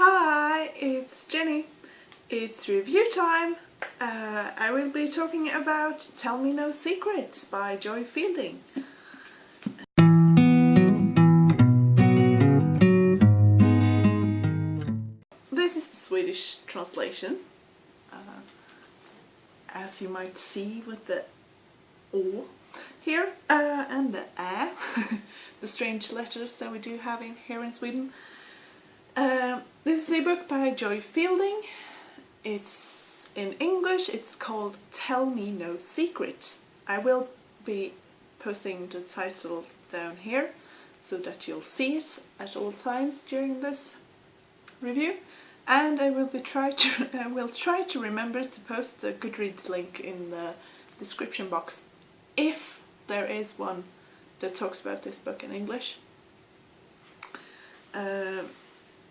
Hi, it's Jenny. It's review time. I will be talking about Tell Me No Secrets by Joy Fielding. This is the Swedish translation, as you might see with the O here and the Ä, the strange letters that we do have here in Sweden. This is a book by Joy Fielding. It's in English. It's called Tell Me No Secret. I will be posting the title down here so that you'll see it at all times during this review, and I will try to remember to post the Goodreads link in the description box if there is one that talks about this book in English.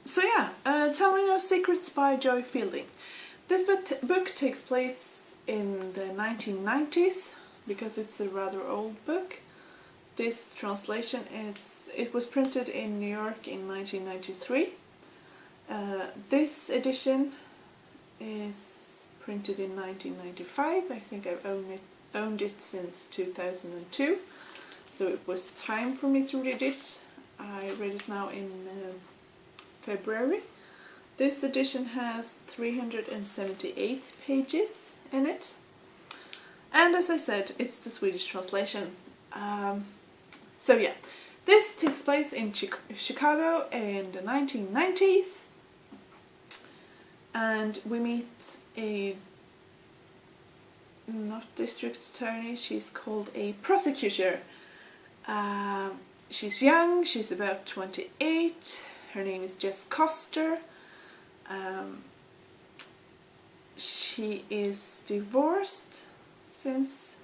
So yeah, Tell Me No Secrets by Joy Fielding. This book takes place in the 1990s because it's a rather old book. This translation was printed in New York in 1993. This edition is printed in 1995. I think I've owned it since 2002, so it was time for me to read it. I read it now in February. This edition has 378 pages in it, and as I said, it's the Swedish translation. So yeah, this takes place in Chicago in the 1990s, and we meet a not district attorney, she's called a prosecutor. She's young, she's about 28, her name is Jess Coster. She is divorced since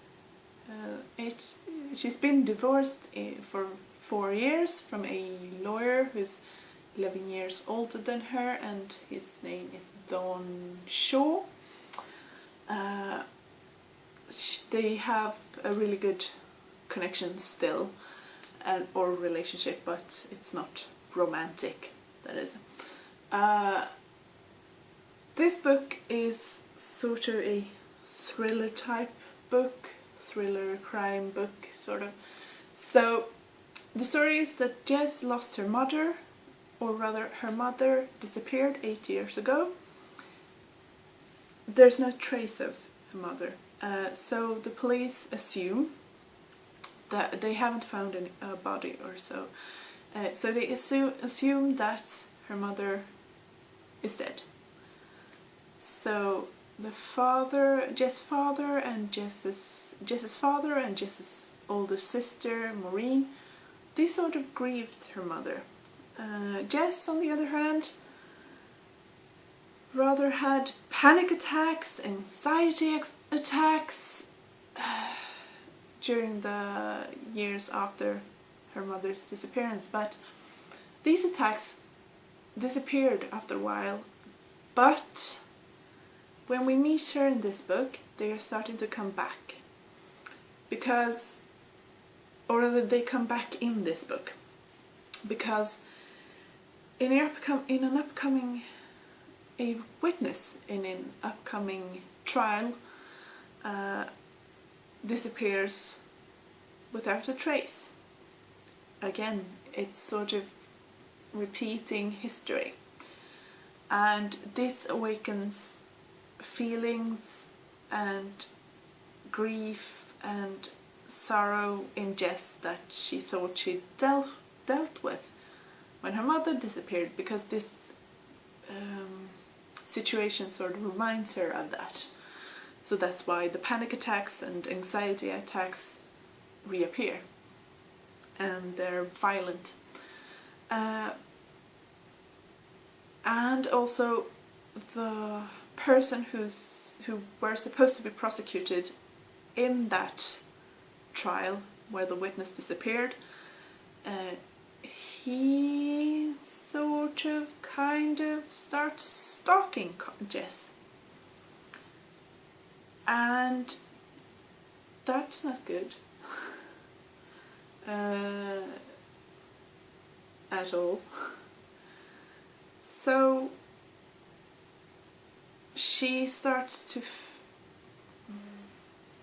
she's been divorced for 4 years from a lawyer who's 11 years older than her, and his name is Don Shaw. They have a really good connection still, or relationship, but it's not romantic, that is. This book is sort of a thriller type book, thriller crime book sort of. So the story is that Jess lost her mother, or rather her mother disappeared 8 years ago. There's no trace of her mother, so the police assume that they haven't found a body or so. So they assume that her mother is dead. So the Jess's father and Jess's father and Jess's older sister Maureen, they sort of grieved her mother. Jess, on the other hand, rather had panic attacks, anxiety attacks during the years after her mother's disappearance, but these attacks disappeared after a while. But when we meet her in this book, they are starting to come back, or rather they come back in this book, because a witness in an upcoming trial disappears without a trace. Again, it's sort of repeating history, and this awakens feelings and grief and sorrow in Jess that she thought she dealt with when her mother disappeared, because this situation sort of reminds her of that. So that's why the panic attacks and anxiety attacks reappear, and they're violent. And also the person who were supposed to be prosecuted in that trial where the witness disappeared, he sort of kind of starts stalking Jess, and that's not good at all. So she starts to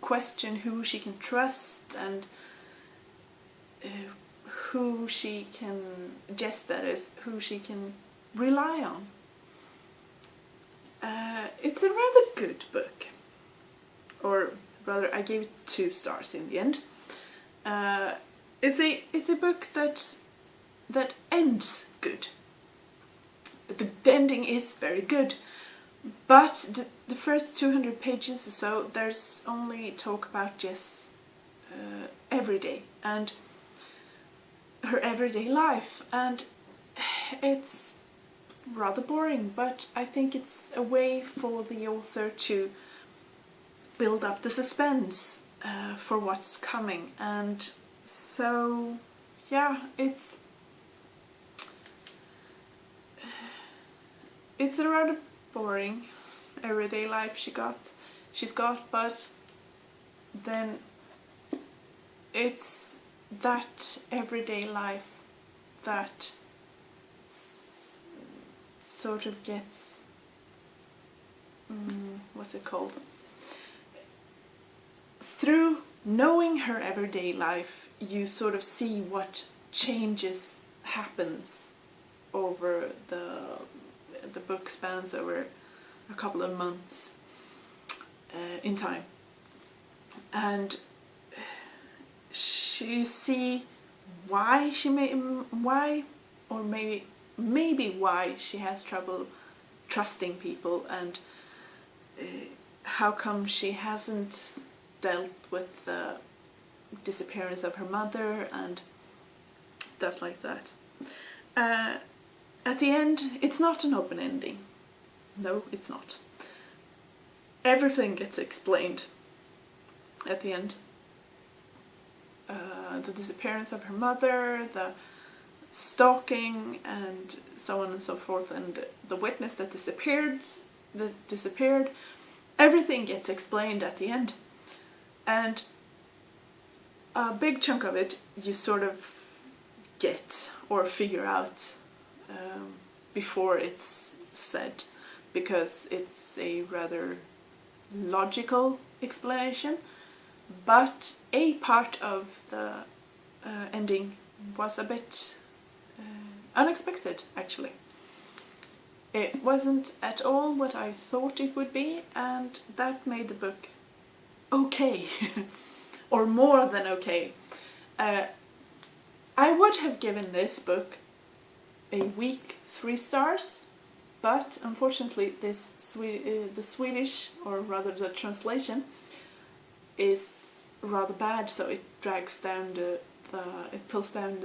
question who she can trust and who she can, that is, who she can rely on. It's a rather good book, or rather I gave it 2 stars in the end. It's a book that ends good. The ending is very good, but the first 200 pages or so, there's only talk about Jess everyday and her everyday life, and it's rather boring, but I think it's a way for the author to build up the suspense for what's coming. And so yeah, it's a rather boring everyday life she's got, but then it's that everyday life that sort of gets what's it called? Through knowing her everyday life, you sort of see what changes happens over the book spans over a couple of months in time, and you see why she maybe why she has trouble trusting people, and how come she hasn't dealt with the disappearance of her mother and stuff like that. At the end, it's not an open ending. No, it's not. Everything gets explained at the end. The disappearance of her mother, the stalking, and so on and so forth, and the witness that disappeared. Everything gets explained at the end. And a big chunk of it you sort of get or figure out before it's said, because it's a rather logical explanation, but a part of the ending was a bit unexpected, actually. It wasn't at all what I thought it would be, and that made the book okay, or more than okay. I would have given this book a weak 3 stars, but unfortunately the Swedish, or rather the translation, is rather bad, so it drags down it pulls down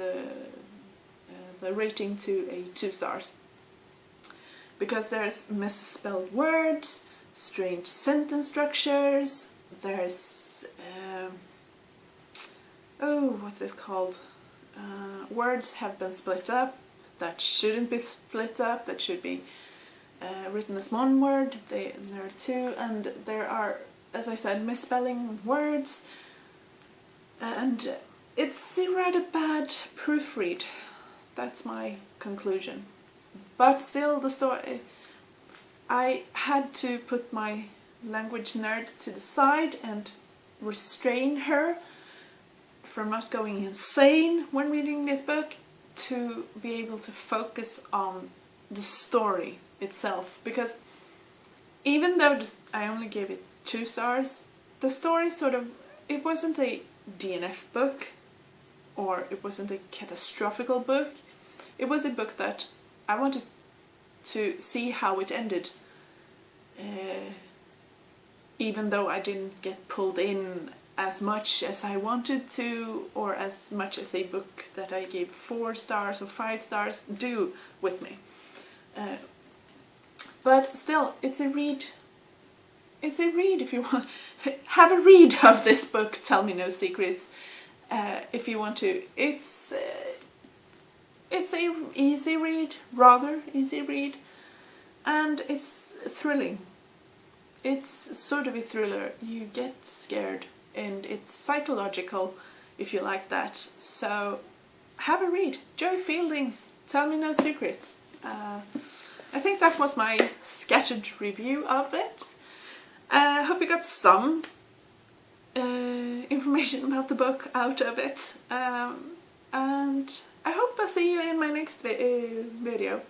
the rating to a 2 stars. Because there's misspelled words, strange sentence structures, there's what's it called? Words have been split up that shouldn't be split up, that should be written as one word. There are 2, and there are, as I said, misspelling words, and it's a rather bad proofread. That's my conclusion. But still, the story, I had to put my language nerd to the side and restrain her from not going insane when reading this book, to be able to focus on the story itself. Because even though I only gave it 2 stars, the story it wasn't a DNF book, or it wasn't a catastrophical book. It was a book that I wanted to see how it ended, even though I didn't get pulled in as much as I wanted to, or as much as a book that I gave 4 stars or 5 stars do with me. But still, it's a read. It's a read if you want. Have a read of this book, Tell Me No Secrets, if you want to. It's a easy read, rather easy read, and it's thrilling. It's sort of a thriller. You get scared, and it's psychological if you like that. So have a read. Joy Fielding's Tell Me No Secrets. I think that was my scattered review of it. I hope you got some information about the book out of it. And I hope I'll see you in my next video.